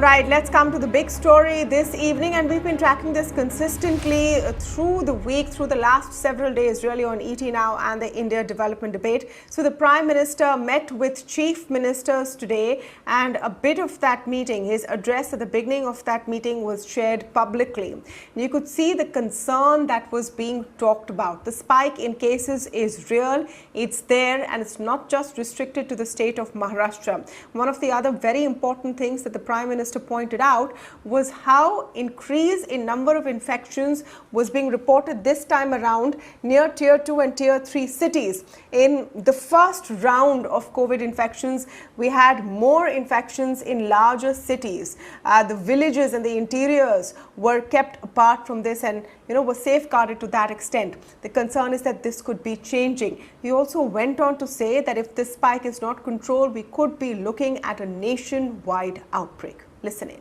Right, let's come to the big story this evening, and we've been tracking this consistently through the week, through the last several days really on ET Now and the India Development Debate. So the Prime Minister met with Chief Ministers today, and a bit of that meeting, his address at the beginning of that meeting was shared publicly. And you could see the concern that was being talked about. The spike in cases is real, it's there, and it's not just restricted to the state of Maharashtra. One of the other very important things that the Prime Minister pointed out was how increase in number of infections was being reported this time around near tier 2 and tier 3 cities. In the first round of COVID infections, we had more infections in larger cities. The villages and the interiors were kept apart from this and were safeguarded to that extent. The concern is that this could be changing. He also went on to say that if this spike is not controlled, we could be looking at a nationwide outbreak. Listen in.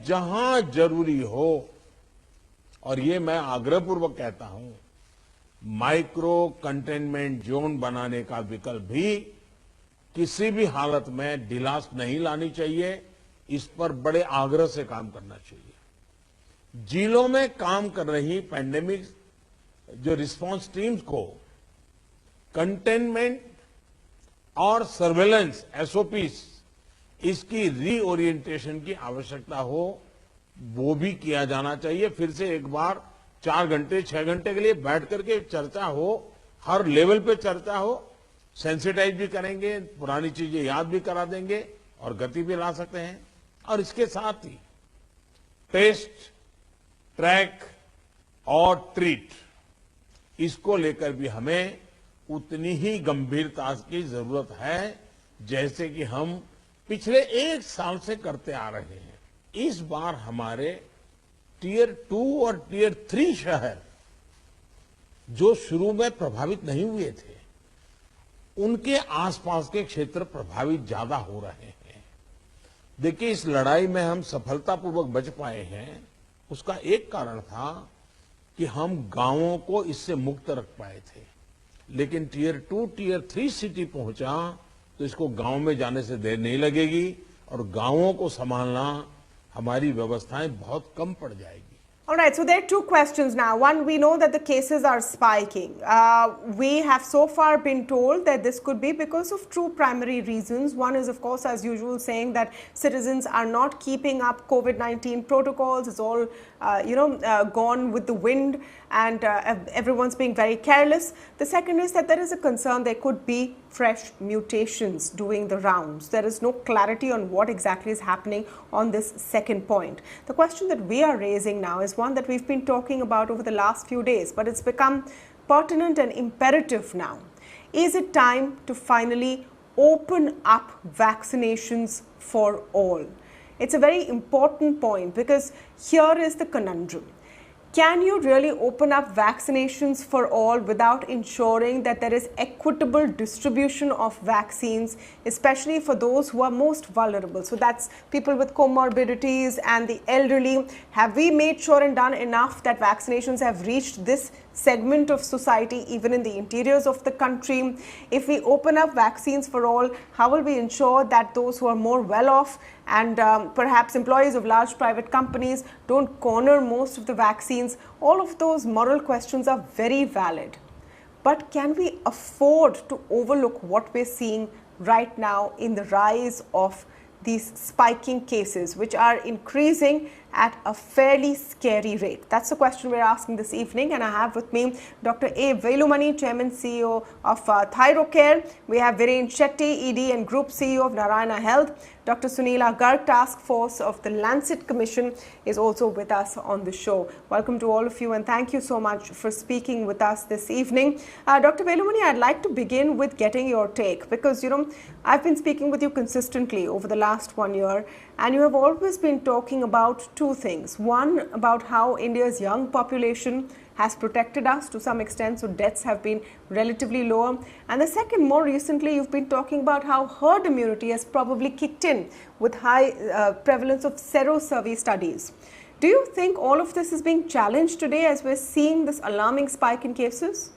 जहां जरूरी हो, और ये मैं आग्रहपूर्वक कहता हूं, micro containment zone बनाने का विकल्प भी किसी भी हालत में ढिलास नहीं लानी चाहिए। इस पर बड़े आग्रह से काम करना चाहिए। जिलों में काम कर रही पैंडेमिक जो रिस्पांस टीम्स को कंटेनमेंट और सर्वेलेंस एसओपीस इसकी रीओरिएंटेशन की आवश्यकता हो, वो भी किया जाना चाहिए। फिर से एक बार 4 घंटे 6 घंटे के लिए बैठ करके चर्चा हो, हर लेवल पे चर्चा हो, सेंसिटाइज भी करेंगे, पुरानी चीजें याद भी करा देंगे और गति भी ला सकते हैं। और इसके साथ ही टेस्ट, ट्रैक और ट्रीट, इसको लेकर भी हमें उतनी ही गंभीरता की जरूरत है जैसे कि हम पिछले 1 साल से करते आ रहे हैं। इस बार हमारे टियर 2 और टियर 3 शहर जो शुरू में प्रभावित नहीं हुए थे, उनके आसपास के क्षेत्र प्रभावित ज्यादा हो रहे हैं। देखिए, इस लड़ाई में हम सफलतापूर्वक बच पाए हैं, उसका एक कारण था कि हम गांवों को इससे मुक्त रख पाए थे। लेकिन टियर 2, टियर 3 सिटी पहुंचा तो इसको गांव में जाने से देर नहीं लगेगी और गांवों को संभालना हमारी व्यवस्थाएं बहुत कम पड़ जाएगी। All right, so there are 2 questions now. One, we know that the cases are spiking. We have so far been told that this could be because of 2 primary reasons. One is, of course, as usual, saying that citizens are not keeping up COVID-19 protocols. It's all, gone with the wind, and everyone's being very careless. The second is that there is a concern there could be fresh mutations doing the rounds. There is no clarity on what exactly is happening on this second point. The question that we are raising now is one that we've been talking about over the last few days, but it's become pertinent and imperative now. Is it time to finally open up vaccinations for all? It's a very important point because here is the conundrum. Can you really open up vaccinations for all without ensuring that there is equitable distribution of vaccines, especially for those who are most vulnerable? So that's people with comorbidities and the elderly. Have we made sure and done enough that vaccinations have reached this segment of society, even in the interiors of the country? If we open up vaccines for all, how will we ensure that those who are more well off and perhaps employees of large private companies don't corner most of the vaccines? All of those moral questions are very valid. But can we afford to overlook what we're seeing right now in the rise of these spiking cases, which are increasing at a fairly scary rate? That's the question we're asking this evening, and I have with me Dr. A. Velumani, Chairman CEO of Thyrocare. We have Viren, Shetty, ED and Group CEO of Narayana Health. Dr. Suneela, Garg Task Force of the Lancet Commission, is also with us on the show. Welcome to all of you, and thank you so much for speaking with us this evening. Dr. Velumani, I'd like to begin with getting your take because, I've been speaking with you consistently over the last 1 year, and you have always been talking about 2 things. One, about how India's young population has protected us to some extent, so deaths have been relatively lower. And the second, more recently, you've been talking about how herd immunity has probably kicked in with high prevalence of sero-survey studies. Do you think all of this is being challenged today as we're seeing this alarming spike in cases?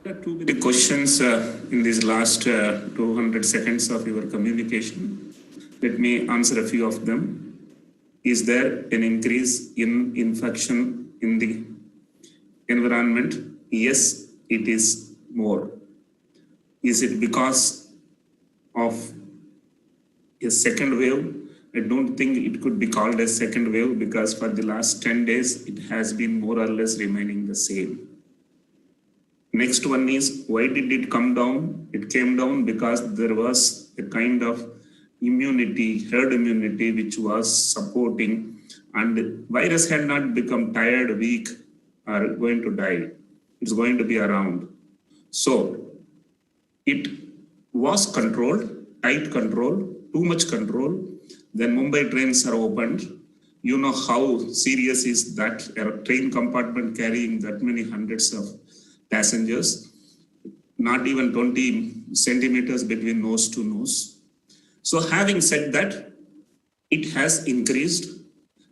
There are too many questions in these last 200 seconds of your communication. Let me answer a few of them. Is there an increase in infection in the environment? Yes, it is more. Is it because of a second wave? I don't think it could be called a second wave because for the last 10 days, it has been more or less remaining the same. Next one is, why did it come down? It came down because there was a kind of immunity, herd immunity, which was supporting, and the virus had not become tired, weak, or going to die. It's going to be around. So it was controlled, tight control, too much control. Then Mumbai trains are opened. You know how serious is that a train compartment carrying that many hundreds of passengers, not even 20 centimeters between nose to nose. So having said that, it has increased.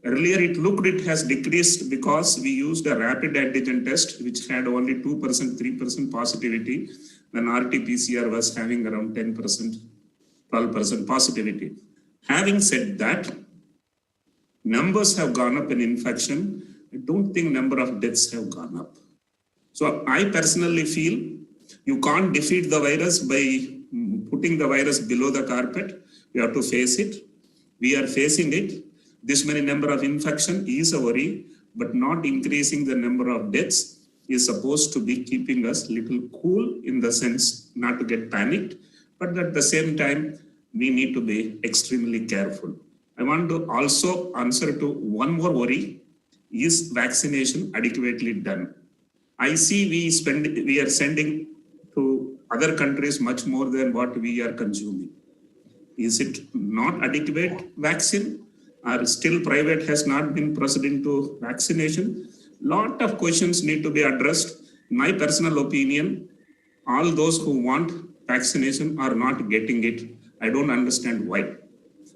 Earlier it looked it has decreased because we used a rapid antigen test which had only 2%, 3% positivity, when RT-PCR was having around 10%, 12% positivity. Having said that, numbers have gone up in infection. I don't think number of deaths have gone up. So I personally feel you can't defeat the virus by putting the virus below the carpet. You have to face it. We are facing it. This many number of infection is a worry, but not increasing the number of deaths is supposed to be keeping us little cool in the sense not to get panicked, but at the same time, we need to be extremely careful. I want to also answer to one more worry. Is vaccination adequately done? I see we are sending to other countries much more than what we are consuming. Is it not adequate vaccine? Or still private has not been proceeding to vaccination? Lot of questions need to be addressed. My personal opinion, all those who want vaccination are not getting it. I don't understand why.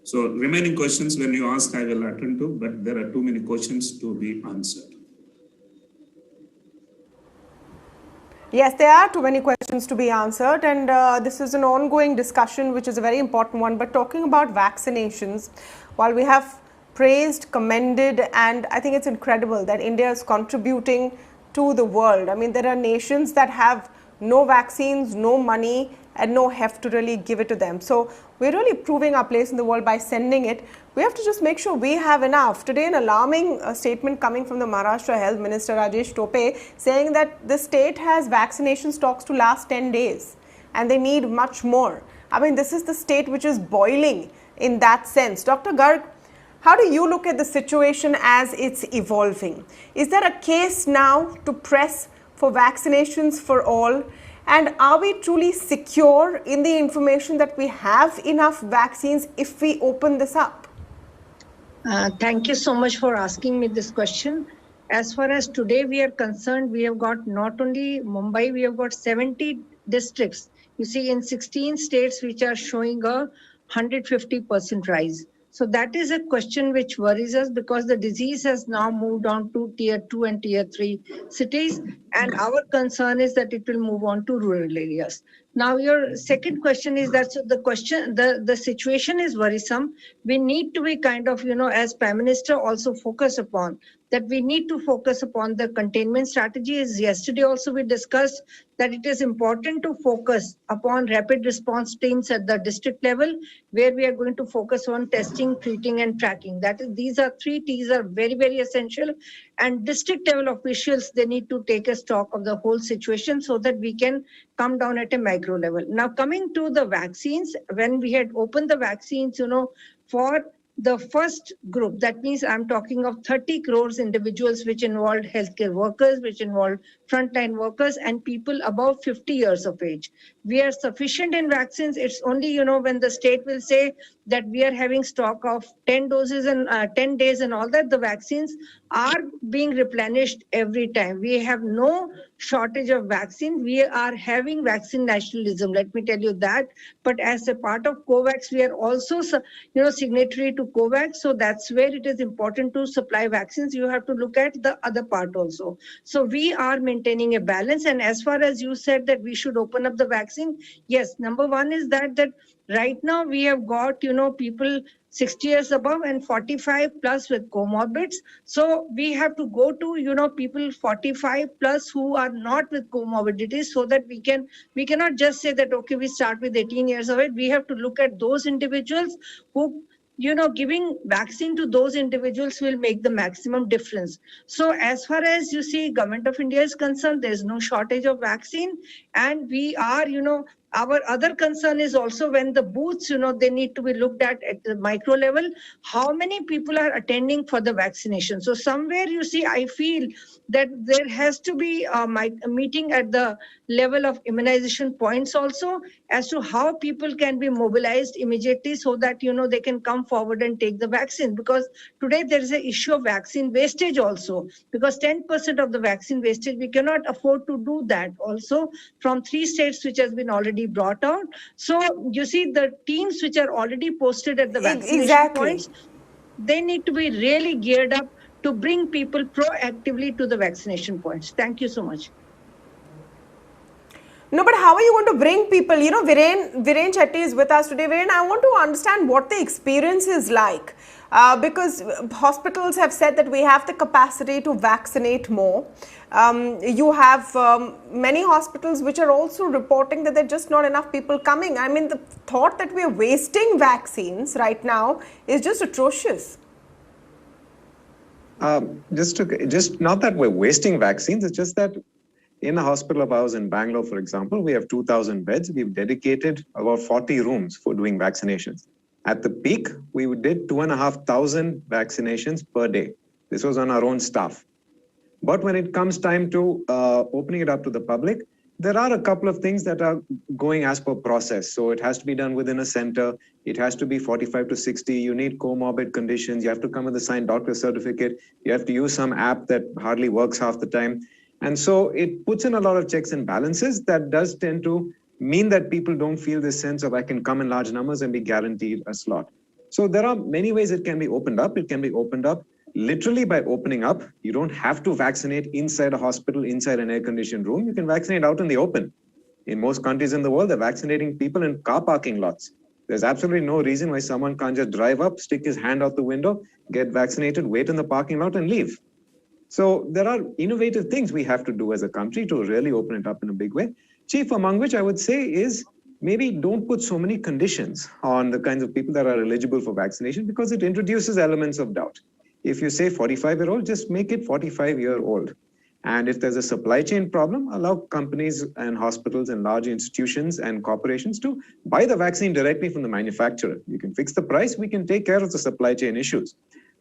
So remaining questions when you ask, I will attend to, but there are too many questions to be answered. Yes, there are too many questions to be answered, and this is an ongoing discussion, which is a very important one. But talking about vaccinations, while we have praised, commended, and I think it's incredible that India is contributing to the world. I mean, there are nations that have no vaccines, no money, and no heft to really give it to them. So we're really proving our place in the world by sending it. We have to just make sure we have enough. Today, an alarming statement coming from the Maharashtra Health Minister Rajesh Tope saying that the state has vaccination stocks to last 10 days and they need much more. I mean, this is the state which is boiling in that sense. Dr. Garg, how do you look at the situation as it's evolving? Is there a case now to press for vaccinations for all? And are we truly secure in the information that we have enough vaccines if we open this up? Thank you so much for asking me this question. As far as today we are concerned, we have got not only Mumbai, we have got 70 districts. You see, in 16 states which are showing a 150% rise. So that is a question which worries us because the disease has now moved on to tier 2 and tier 3 cities. And our concern is that it will move on to rural areas. Now, your second question is that so the situation is worrisome. We need to be kind of, as Prime Minister also focus upon that we need to focus upon the containment strategies. Yesterday also we discussed that it is important to focus upon rapid response teams at the district level, where we are going to focus on testing, treating and tracking. That is, these are 3 T's are very, very essential. And district level officials, they need to take a stock of the whole situation so that we can come down at a micro level. Now, coming to the vaccines, when we had opened the vaccines, for the first group, that means I'm talking of 30 crores individuals, which involved healthcare workers, which involved frontline workers and people above 50 years of age. we are sufficient in vaccines. It's only, when the state will say that we are having stock of 10 doses and 10 days and all that, the vaccines are being replenished every time. We have no shortage of vaccine. We are having vaccine nationalism, let me tell you that. But as a part of COVAX, we are also, signatory to COVAX. So that's where it is important to supply vaccines. You have to look at the other part also. So we are maintaining a balance. And as far as you said that we should open up the vaccine, yes, number one is that right now we have got, people 60 years above and 45 plus with comorbids. So we have to go to, people 45 plus who are not with comorbidities, so that we cannot just say that, okay, we start with 18 years of age. We have to look at those individuals who, giving vaccine to those individuals will make the maximum difference. So as far as you see, Government of India is concerned, there's no shortage of vaccine. And we are, our other concern is also when the booths, they need to be looked at the micro level, how many people are attending for the vaccination. So somewhere, you see, I feel that there has to be a meeting at the level of immunization points also, as to how people can be mobilized immediately so that, they can come forward and take the vaccine. Because today there is an issue of vaccine wastage also, because 10% of the vaccine wastage, we cannot afford to do that also from 3 states, which has been already brought out. So you see, the teams which are already posted at the vaccination points, they need to be really geared up to bring people proactively to the vaccination points. Thank you so much. No, but how are you going to bring people? Viren Shetty is with us today. Viren, I want to understand what the experience is like. Because hospitals have said that we have the capacity to vaccinate more. You have many hospitals which are also reporting that there are just not enough people coming. I mean, the thought that we are wasting vaccines right now is just atrocious. Just not that we're wasting vaccines, it's just that in a hospital of ours in Bangalore, for example, we have 2,000 beds. We've dedicated about 40 rooms for doing vaccinations. At the peak, we did 2,500 vaccinations per day. This was on our own staff. But when it comes time to opening it up to the public, there are a couple of things that are going as per process. So it has to be done within a center. It has to be 45 to 60. You need comorbid conditions. You have to come with a signed doctor's certificate. You have to use some app that hardly works half the time. And so it puts in a lot of checks and balances that does tend to mean that people don't feel this sense of I can come in large numbers and be guaranteed a slot. So there are many ways it can be opened up. It can be opened up literally by opening up. You don't have to vaccinate inside a hospital, inside an air-conditioned room. You can vaccinate out in the open. In most countries in the world, they're vaccinating people in car parking lots. There's absolutely no reason why someone can't just drive up, stick his hand out the window, get vaccinated, wait in the parking lot and leave. So there are innovative things we have to do as a country to really open it up in a big way. Chief among which I would say is maybe don't put so many conditions on the kinds of people that are eligible for vaccination, because it introduces elements of doubt. If you say 45-year-old, just make it 45-year-old. And if there's a supply chain problem, allow companies and hospitals and large institutions and corporations to buy the vaccine directly from the manufacturer. You can fix the price, we can take care of the supply chain issues.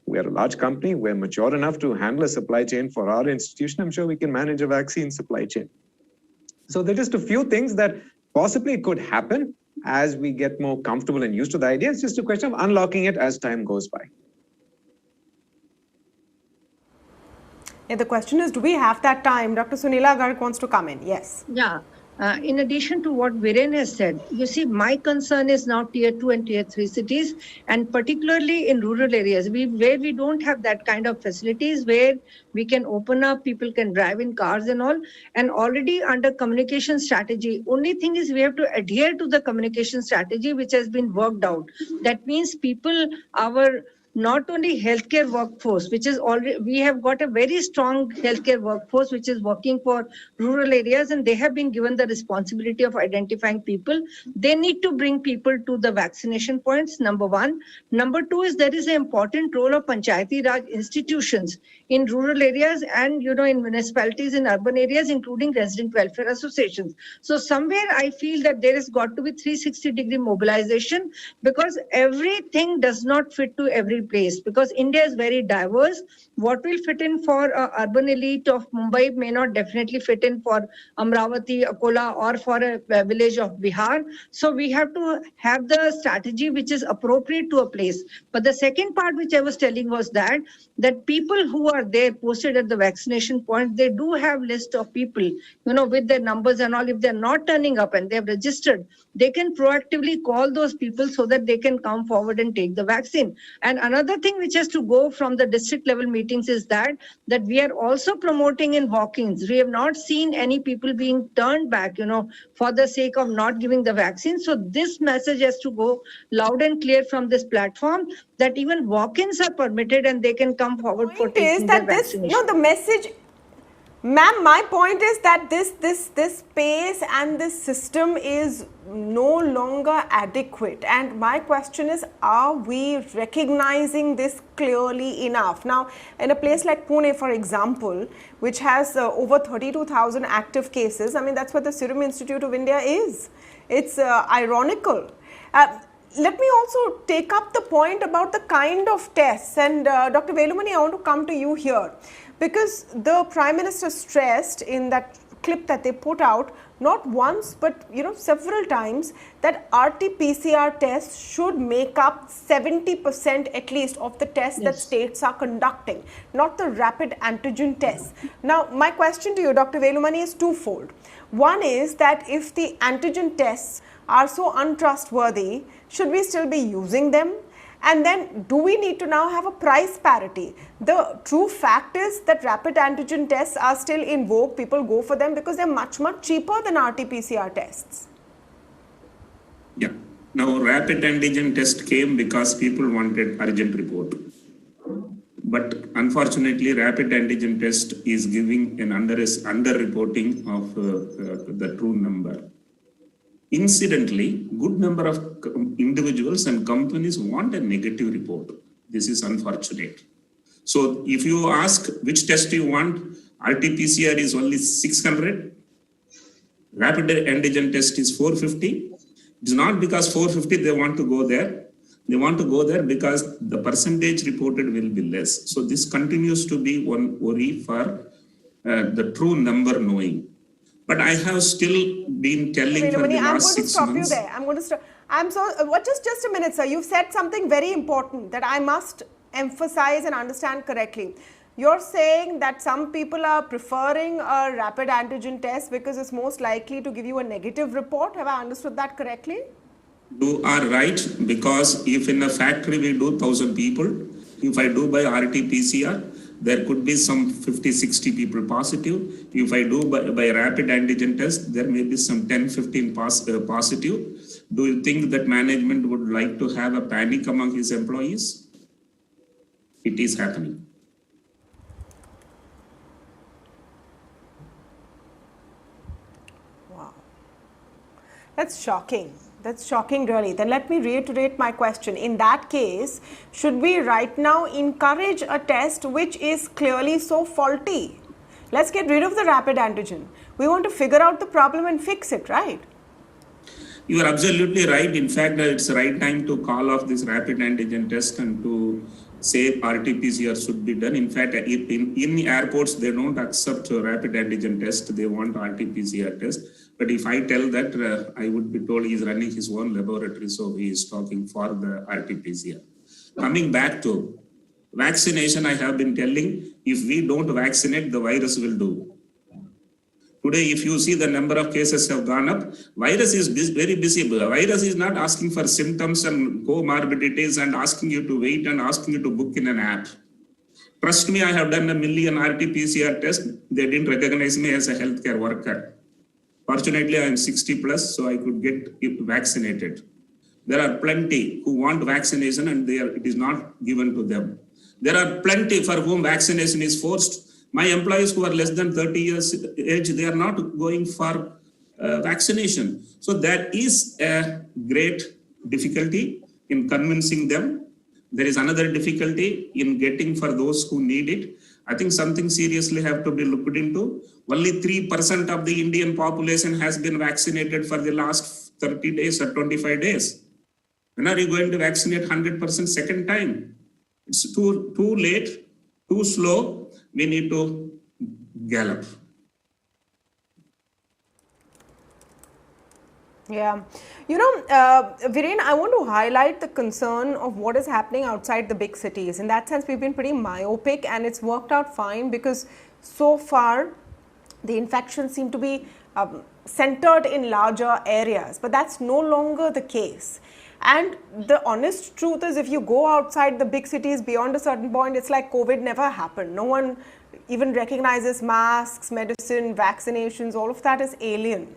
We are a large company, we're mature enough to handle a supply chain for our institution. I'm sure we can manage a vaccine supply chain. So there are just a few things that possibly could happen as we get more comfortable and used to the idea. It's just a question of unlocking it as time goes by. Yeah, the question is, do we have that time? Dr. Suneela Garg wants to come in. Yes. Yeah. In addition to what Viren has said, you see, my concern is now tier 2 and tier 3 cities, and particularly in rural areas where we don't have that kind of facilities where we can open up, people can drive in cars and all, and already under communication strategy. Only thing is we have to adhere to the communication strategy which has been worked out. That means people, our not only healthcare workforce, which is already, we have got a very strong healthcare workforce which is working for rural areas, and they have been given the responsibility of identifying people. They need to bring people to the vaccination points, number one. Number two is there is an important role of Panchayati Raj institutions in rural areas and, in municipalities in urban areas, including resident welfare associations. So somewhere I feel that there has got to be 360-degree mobilization, because everything does not fit to everybody. place, because India is very diverse. What will fit in for urban elite of Mumbai may not definitely fit in for Amravati, Akola, or for a village of Bihar. So we have to have the strategy which is appropriate to a place. But the second part which I was telling was that people who are there posted at the vaccination point, they do have list of people, with their numbers and all. If they're not turning up and they've registered, they can proactively call those people so that they can come forward and take the vaccine. And another thing which has to go from the district level meetings is that we are also promoting in walk-ins. We have not seen any people being turned back, for the sake of not giving the vaccine. So this message has to go loud and clear from this platform, that even walk-ins are permitted and they can come forward for taking their vaccination. The message, ma'am, my point is that this space and this system is no longer adequate. And my question is, are we recognizing this clearly enough? Now, in a place like Pune, for example, which has over 32,000 active cases, I mean, that's what the Serum Institute of India is. It's ironical. Let me also take up the point about the kind of tests, and Dr. Velumani, I want to come to you here, because the Prime Minister stressed in that clip that they put out, not once but several times, that RT-PCR tests should make up 70% at least of the tests that states are conducting, not the rapid antigen tests. Now, my question to you, Dr. Velumani, is twofold. One is that if the antigen tests are so untrustworthy, should we still be using them? And then, do we need to now have a price parity? The true fact is that rapid antigen tests are still in vogue. People go for them because they're much, much cheaper than RT-PCR tests. Yeah. Now, rapid antigen test came because people wanted urgent report. But unfortunately, rapid antigen test is giving an under-reporting of the true number. Incidentally, good number of individuals and companies want a negative report. This is unfortunate. So if you ask which test you want, RT-PCR is only 600. Rapid antigen test is 450. It's not because 450 they want to go there. They want to go there because the percentage reported will be less. So this continues to be one worry for the true number knowing. But I have still been telling for the last 6 months. I'm going to stop you there. I'm going to stop. Just a minute, sir. You've said something very important that I must emphasize and understand correctly. You're saying that some people are preferring a rapid antigen test because it's most likely to give you a negative report. Have I understood that correctly? You are right, because if in a factory we do 1,000 people, if I do by RT-PCR, there could be some 50-60 people positive. If I do by rapid antigen test, there may be some 10-15 positive. Do you think that management would like to have a panic among his employees? It is happening. Wow. That's shocking. That's shocking, really. Then let me reiterate my question. In that case, should we right now encourage a test which is clearly so faulty? Let's get rid of the rapid antigen. We want to figure out the problem and fix it, right? You are absolutely right. In fact, it's the right time to call off this rapid antigen test and to say RT-PCR should be done. In fact, in airports, they don't accept rapid antigen test. They want RT-PCR test. But if I tell that, I would be told he's running his own laboratory, so he is talking for the RT-PCR. Coming back to vaccination, I have been telling, if we don't vaccinate, the virus will do. Today, if you see the number of cases have gone up, virus is very busy. Virus is not asking for symptoms and comorbidities and asking you to wait and asking you to book in an app. Trust me, I have done 1 million RT-PCR tests. They didn't recognize me as a healthcare worker. Fortunately, I am 60 plus, so I could get vaccinated. There are plenty who want vaccination and it is not given to them. There are plenty for whom vaccination is forced. My employees who are less than 30 years age, they are not going for vaccination. So there is a great difficulty in convincing them. There is another difficulty in getting for those who need it. I think something seriously have to be looked into. Only 3% of the Indian population has been vaccinated for the last 30 days or 25 days. When are you going to vaccinate 100% second time? It's too late, too slow. We need to gallop. Yeah. Viren, I want to highlight the concern of what is happening outside the big cities. In that sense, we've been pretty myopic and it's worked out fine because so far the infections seem to be centered in larger areas, but that's no longer the case. And the honest truth is, if you go outside the big cities beyond a certain point, it's like COVID never happened. No one even recognizes masks, medicine, vaccinations, all of that is alien.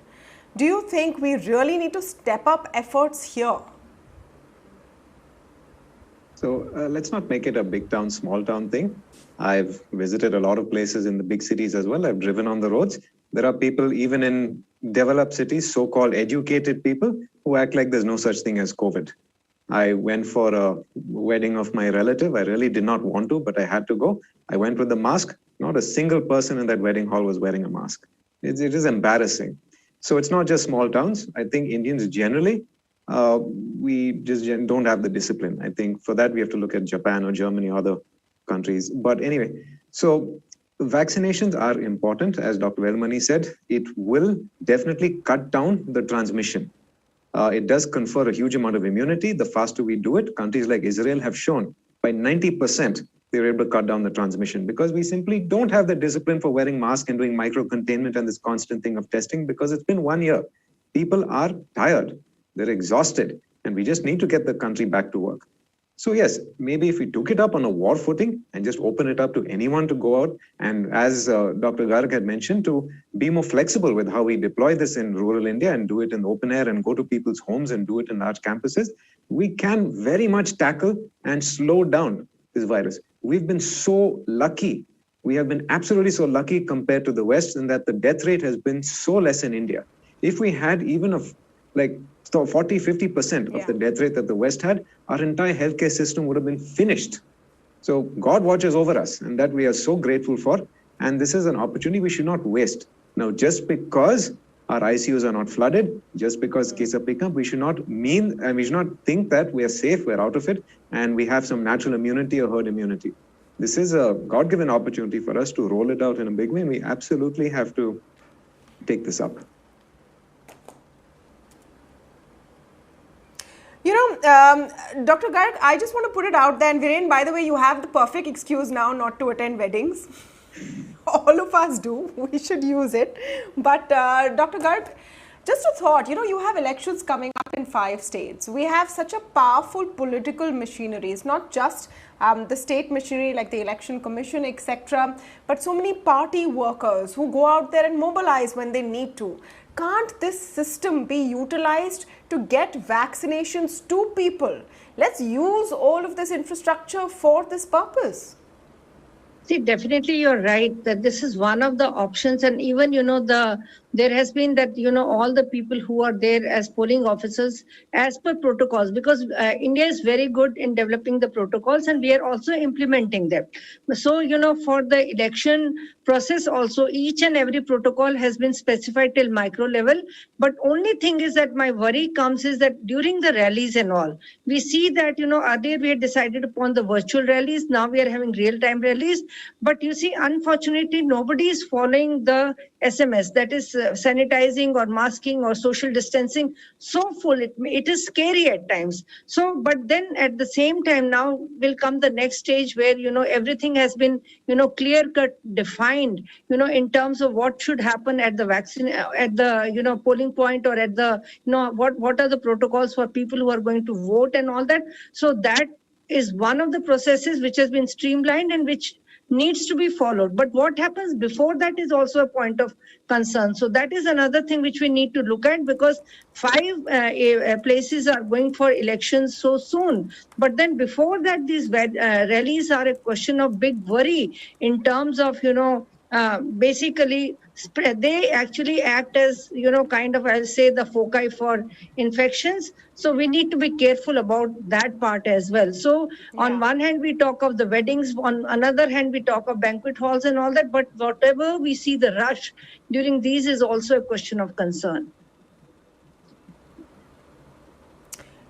Do you think we really need to step up efforts here? So let's not make it a big town, small town thing. I've visited a lot of places in the big cities as well. I've driven on the roads. There are people even in developed cities, so-called educated people, who act like there's no such thing as COVID. I went for a wedding of my relative. I really did not want to, but I had to go. I went with a mask. Not a single person in that wedding hall was wearing a mask. It is embarrassing. So it's not just small towns. I think Indians generally, we just don't have the discipline. I think for that, we have to look at Japan or Germany or other countries. But anyway, so vaccinations are important. As Dr. Velumani said, it will definitely cut down the transmission. It does confer a huge amount of immunity. The faster we do it, countries like Israel have shown by 90%, they're able to cut down the transmission because we simply don't have the discipline for wearing masks and doing micro-containment and this constant thing of testing because it's been 1 year. People are tired, they're exhausted, and we just need to get the country back to work. So yes, maybe if we took it up on a war footing and just open it up to anyone to go out, and as Dr. Garg had mentioned, to be more flexible with how we deploy this in rural India and do it in the open air and go to people's homes and do it in large campuses, we can very much tackle and slow down this virus. We've been so lucky. We have been absolutely so lucky compared to the West in that the death rate has been so less in India. If we had even of like 40, 50% of the death rate that the West had, our entire healthcare system would have been finished. So God watches over us, and that we are so grateful for. And this is an opportunity we should not waste. Now, just because our ICUs are not flooded, just because cases are picking up, we should not think that we are safe, we're out of it, and we have some natural immunity or herd immunity. This is a God-given opportunity for us to roll it out in a big way, and we absolutely have to take this up. Dr. Garg, I just want to put it out there, and Viren, by the way, you have the perfect excuse now not to attend weddings. All of us do. We should use it. But Dr. Garg, just a thought, you have elections coming up in 5 states. We have such a powerful political machinery. It's not just the state machinery like the election commission, etc., but so many party workers who go out there and mobilize when they need to. Can't this system be utilized to get vaccinations to people? Let's use all of this infrastructure for this purpose. See, definitely you're right that this is one of the options. And even, there has been that, all the people who are there as polling officers as per protocols, because India is very good in developing the protocols and we are also implementing them. So, for the election process also, each and every protocol has been specified till micro level. But only thing is that my worry comes is that during the rallies and all, we see that, earlier we had decided upon the virtual rallies. Now we are having real-time rallies. But you see, unfortunately, nobody is following the SMS, that is sanitizing or masking or social distancing so full. It is scary at times. So, but then at the same time, now will come the next stage where, everything has been, clear-cut defined, in terms of what should happen at the vaccine, at the, polling point or at the, what are the protocols for people who are going to vote and all that. So that is one of the processes which has been streamlined and which needs to be followed. But what happens before that is also a point of concern. So that is another thing which we need to look at, because 5 places are going for elections so soon. But then before that, these rallies are a question of big worry in terms of, basically they actually act as, kind of, I'll say, the foci for infections. So we need to be careful about that part as well. So on one hand, we talk of the weddings, on another hand, we talk of banquet halls and all that. But whatever we see the rush during these is also a question of concern.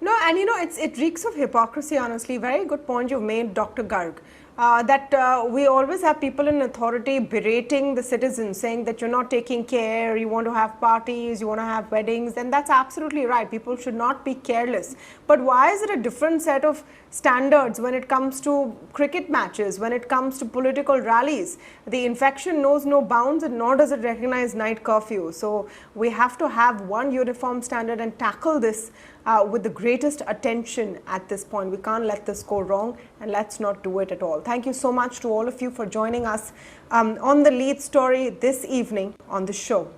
No, and it reeks of hypocrisy, honestly. Very good point you've made, Dr. Garg. That we always have people in authority berating the citizens, saying that you're not taking care, you want to have parties, you want to have weddings, and that's absolutely right. People should not be careless. But why is it a different set of standards when it comes to cricket matches, when it comes to political rallies? The infection knows no bounds, and nor does it recognize night curfew. So we have to have one uniform standard and tackle this with the greatest attention at this point. We can't let this go wrong, and let's not do it at all. Thank you so much to all of you for joining us on the lead story this evening on the show.